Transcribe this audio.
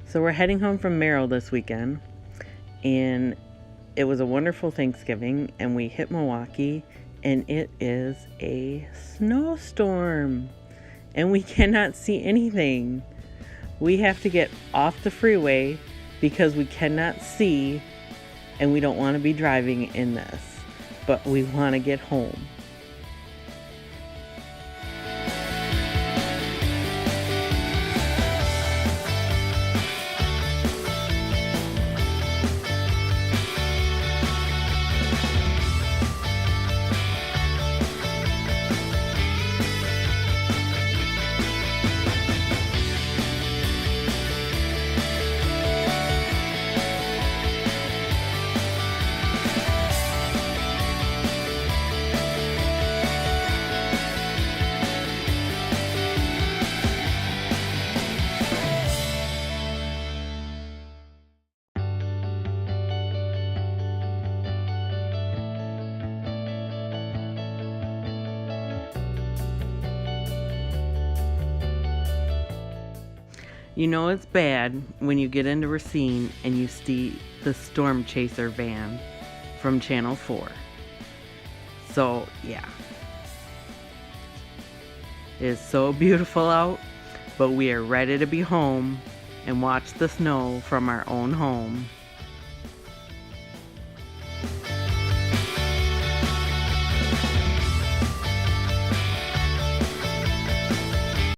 So we're heading home from Merrill this weekend, and it was a wonderful Thanksgiving, and we hit Milwaukee, and it is a snowstorm, and we cannot see anything. We have to get off the freeway because we cannot see, and we don't want to be driving in this, but we want to get home. You know it's bad when you get into Racine and you see the Storm Chaser van from Channel 4. So, yeah. It is so beautiful out, but we are ready to be home and watch the snow from our own home.